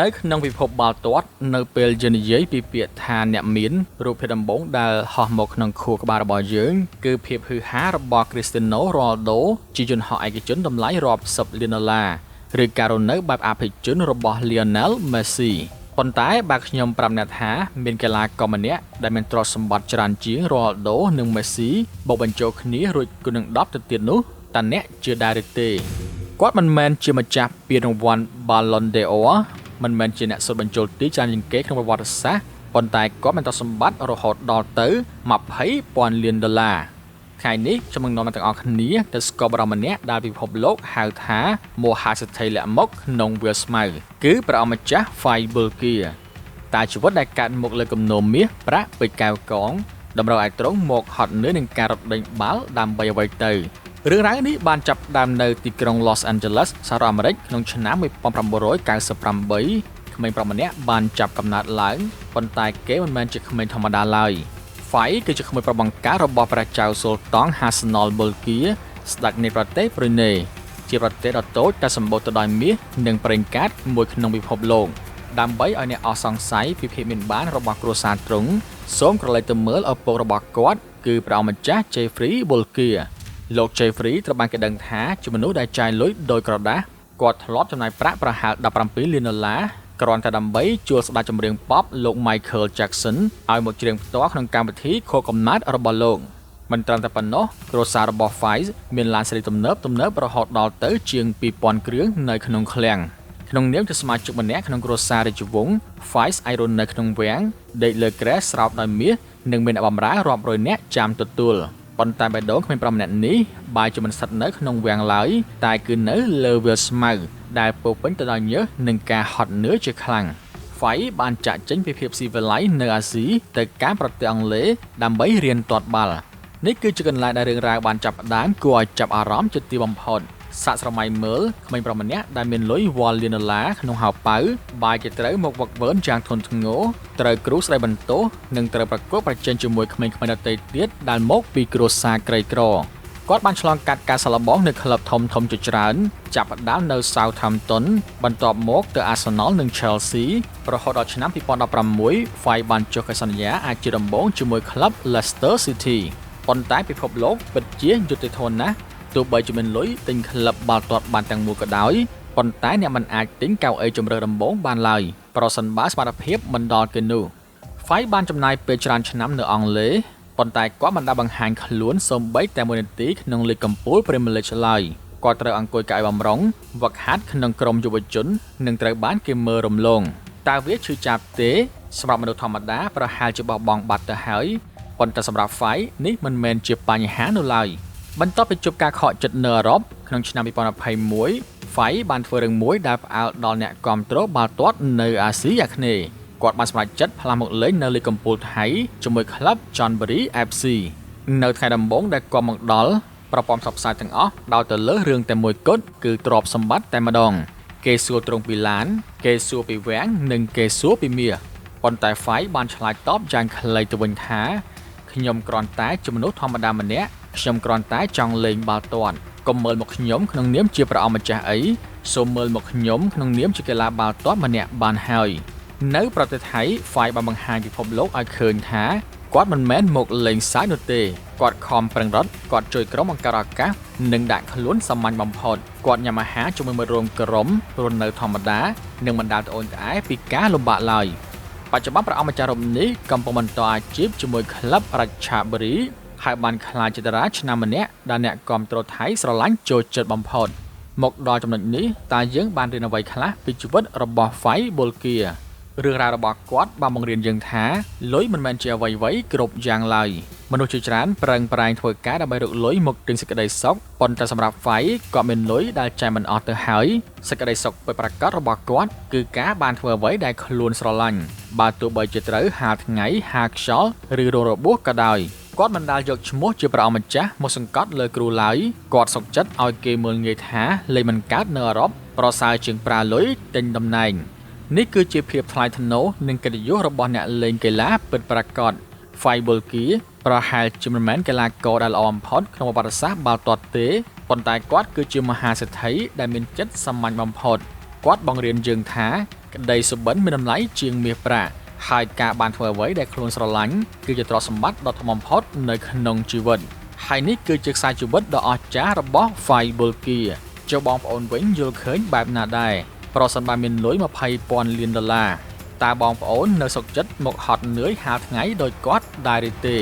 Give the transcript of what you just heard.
នៅក្នុងពិភពបាល់ទាត់នៅពេលយើងនិយាយពីពាក្យថាអ្នកមានរូបភាពដំបូងដែលហោះមកក្នុងខួរក្បាលរបស់យើងគឺភាពហ៊ឺហារបស់ Cristiano Ronaldo ជាយន្តហោះឯកជនតម្លៃរាប់សិបលានដុល្លារឬការរស់នៅបែបអភិជនរបស់ Lionel Messi ប៉ុន្តែបើខ្ញុំប្រាប់អ្នកថាមានកីឡាករម្នាក់ដែលមានទ្រព្យសម្បត្តិច្រើនជាង Ronaldo និង Messi បូកបញ្ចូលគ្នារួចគូនឹង10ទៅទៀតនោះតើអ្នកជឿដែរឬទេគាត់មិនមែនជាម្ចាស់ពានរង្វាន់ Ballon d'Or មិនមែនជាអ្នកសុទ្ធបញ្ចូលទីច្រើនជាងគេក្នុងប្រវត្តិសាស្ត្រប៉ុន្តែគាត់មានទ្រព្យសម្បត្តិរហូតដល់ទៅ20,000 លានដុល្លារថ្ងៃនេះខ្ញុំនឹងនាំអ្នកទាំងអស់គ្នាទៅស្គាល់បរិយាម្នាក់ដែលពិភពលោកហៅថាមហាសេដ្ឋីលាក់មុខក្នុងវាលស្មៅគឺព្រះអង្គម្ចាស់ Fabulgia តើជីវិតដែលកើតមកលើគំនរមាសប្រាក់ពេជ្រកែវកងតម្រូវឲ្យទ្រង់មកហត់នឿយនឹងការរត់ដេញបាល់ដើម្បីអ្វីទៅរឿងរ៉ាវនេះបានចាប់ផ្ដើមនៅទីក្រុង Los Angeles សហរដ្ឋអាមេរិកក្នុងឆ្នាំ1998ក្មេងប្រុសម្នាក់បានចាប់កំណើតឡើងប៉ុន្តែគេមិនមែនជាក្មេងធម្មតាឡើយ Fai គឺជាក្មួយប្រុសបង្ការរបស់ព្រះចៅស៊ុលតង់ Hassanal Bolkiah ស្ដេចនៃប្រទេសប្រ៊ុយណេជាប្រទេសដ៏តូចតែសម្បូរទៅដោយមាសនិងប្រេងកាតមួយក្នុងពិភពលោកដើម្បីឲ្យអ្នកអស់សង្ស័យពីភាពមានបានរបស់គ្រួសារទ្រង់សូមក្រឡេកទៅមើលឪពុករបស់គាត់គឺព្រះអង្គម្ចាស់ Jeffrey Bolkiah លោក Jeffrey ត្រូវបានគេដឹងថាជាមនុស្សដែលចាយលុយដោយក្រដាសគាត់ធ្លាប់ចំណាយប្រាក់ប្រហែល17លានដុល្លារគ្រាន់តែដើម្បីជួលស្ដេចចម្រៀងប៉ុបលោក Michael Jackson ឲ្យមកច្រៀងផ្ទាល់ក្នុងកម្មវិធីខួបកំណើតរបស់លោកមិនត្រឹមតែប៉ុណ្ណោះគ្រួសាររបស់ Fai មានឡានសេរីទំនើបរហូតដល់ទៅជាង 2000 គ្រឿងនៅក្នុងឃ្លាំងក្នុងនាមជាសមាជិកម្នាក់ក្នុងគ្រួសាររាជវង្ស Fai អាចរស់នៅក្នុងវាំងដេកលើគ្រែស្រោបដោយមាសនិងមានអ្នកបម្រើរាប់រយនាក់ចាំទទួលប៉ុន្តែបេះដូងគ្មាន5នាក់នេះបាយជាមិនស្ថិតនៅក្នុងវាំងឡើយតែគឺនៅលើវាលស្មៅដែលពោពេញទៅដោយញើសនិងការហត់នឿយជាខ្លាំង Fai បានចាក់ចេញពីភាពស៊ីវិល័យនៅអាស៊ីទៅកាន់ប្រទេសអង់គ្លេសដើម្បីរៀនទាត់បាល់នេះគឺជាកន្លែងដែលរឿងរ៉ាវបានចាប់ផ្ដើមគួរឲ្យចាប់អារម្មណ៍ជាទីបំផុតសាកស្រមៃមើលក្មេងប្រុសម្នាក់ដែលមានលុយវ៉ាល់លានដុល្លារក្នុងហោប៉ៅបាយជាត្រូវមកវឹកវើយ៉ាងធ្ងន់ធ្ងរត្រូវគ្រូស្ដីបន្ទោសនិងត្រូវប្រកួតប្រជែងជាមួយក្មេងៗដទៃទៀតដែលមកពីគ្រួសារក្រីក្រគាត់បានឆ្លងកាត់ការសាឡបងនៅក្លឹបធំៗជាច្រើនចាប់ផ្ដើមនៅ Southampton បន្ទាប់មកទៅ Arsenal និង Chelsea រហូតដល់ឆ្នាំ2016 Fai បានចុះកិច្ចសន្យាអាចជាដំបូងជាមួយក្លឹប Leicester City ប៉ុន្តែពិភពលោកពិតជាយុត្តិធម៌ណាស់ទោះបីជាមានលុយទិញក្លឹបបាល់ទាត់បានទាំងមូលក៏ដោយប៉ុន្តែអ្នកមិនអាចទិញកៅអីជម្រើសដំបូងបានឡើយប្រសិនបើសមត្ថភាពមិនដល់គេនោះ Fai បានចំណាយពេលច្រើនឆ្នាំនៅអង់គ្លេសប៉ុន្តែគាត់មិនដែលបង្ហាញខ្លួនសូម្បីតែ1នាទីក្នុងលីកកំពូល Premier League ឡើយគាត់ត្រូវអង្គុយកៅអីបម្រុងវឹកហាត់ក្នុងក្រុមយុវជននិងត្រូវបានគេមើលរំលងតើវាឈឺចាប់ទេសម្រាប់មនុស្សធម្មតាប្រហែលជាបោះបង់បាត់ទៅហើយប៉ុន្តែសម្រាប់ Fai នេះមិនមែនជាបញ្ហានោះឡើយបន្ទាប់ពីជួបការខកចិត្តនៅអឺរ៉ុបក្នុងឆ្នាំ2021 Fai បានធ្វើរឿងមួយដែលផ្អើលដល់អ្នកគាំទ្របាល់ទាត់នៅអាស៊ីអាគ្នេយ៍គាត់បានសម្រេចចិត្តផ្លាស់មកលេងនៅលីកកំពូលថៃជាមួយក្លឹប Chonburi FC នៅថ្ងៃដំបូងដែលគាត់មកដល់ប្រព័ន្ធផ្សព្វផ្សាយទាំងអស់ដោតទៅលើរឿងតែមួយគត់គឺទ្រព្យសម្បត្តិតែម្ដងគេសួរត្រង់ពីឡានគេសួរពីវាំងនិងគេសួរពីមាសប៉ុន្តែ Fai បានឆ្លើយតបយ៉ាងខ្លីទៅវិញថាខ្ញុំគ្រាន់តែជាមនុស្សធម្មតាម្នាក់ខ្ញុំគ្រាន់តែចង់លេងបាល់ទាត់កុំមើលមកខ្ញុំក្នុងនាមជាព្រះអង្គម្ចាស់អីសូមមើលមកខ្ញុំក្នុងនាមជាកីឡាបាល់ទាត់ម្នាក់បានហើយនៅប្រទេសថៃ Fai បានបង្ហាញពិភពលោកឲ្យឃើញថាគាត់មិនមែនមកលេងសើចនោះទេគាត់ខំប្រឹងរត់គាត់ជួយក្រុមបង្កើតឱកាសនិងដាក់ខ្លួនសាមញ្ញបំផុតគាត់ញ៉ាំអាហារជាមួយមិត្តរួមក្រុមរស់នៅធម្មតានិងមិនដែលត្អូញត្អែពីការលំបាកឡើយបច្ចុប្បន្នព្រះអង្គម្ចាស់រូបនេះកំពុងបន្តអាជីពជាមួយក្លឹប Ratchaburi ហើយបានក្លាយជាតារាឆ្នាំម្នាក់ដែលអ្នកគាំទ្រថៃស្រឡាញ់ចូលចិត្តបំផុតមកដល់ចំណុចនេះតើយើងបានរៀនអ្វីខ្លះពីជីវិតរបស់ Fabulgia រឿងរ៉ាវរបស់គាត់បានបង្រៀនយើងថាលុយមិនមែនជាអ្វីៗគ្រប់យ៉ាងឡើយមនុស្សជាច្រើនប្រឹងប្រែងធ្វើការដើម្បីរកលុយមកទិញសេចក្តីសុខប៉ុន្តែសម្រាប់ Fai គាត់មានលុយដែលចាយមិនអស់ទៅហើយសេចក្តីសុខពិតប្រាកដរបស់គាត់គឺការបានធ្វើអ្វីដែលខ្លួនស្រឡាញ់បើទោះបីជាត្រូវហាលថ្ងៃហាលខ្យល់ឬរងរបួសក៏ដោយគាត់មិនដែលយកឈ្មោះជាព្រះអង្គម្ចាស់មកសង្កត់លើគ្រូឡើយគាត់សុខចិត្តឲ្យគេមើលងាយថាលេងមិនកើតនៅអឺរ៉ុបប្រសើរជាងប្រើលុយទិញតំណែងនេះគឺជាភាពថ្លៃថ្នូរនិងកិត្តិយសរបស់អ្នកលេងកីឡាពិតប្រាកដ Fabulgia ប្រហែលជាមិនមែនកីឡាករដែលល្អបំផុតក្នុងប្រវត្តិសាស្ត្របាល់ទាត់ទេប៉ុន្តែគាត់គឺជាមហាសេដ្ឋីដែលមានចិត្តសាមញ្ញបំផុត គាត់បង្រៀនយើងថាក្តីសុបិនមានតម្លៃជាងមាសប្រាក់ហើយការបានធ្វើអ្វីដែលខ្លួនស្រឡាញ់គឺជាទ្រព្យសម្បត្តិដ៏ធំបំផុតនៅក្នុងជីវិតហើយនេះគឺជាខ្សែជីវិតដ៏អស្ចារ្យរបស់ Fai Bulkia ចុះបងប្អូនវិញយល់ឃើញបែបណាដែរប្រសិនបើមានលុយ $20,000 លានតើបងប្អូននៅសុខចិត្តមកហត់នឿយហាលថ្ងៃដោយគាត់ដែរឬទេ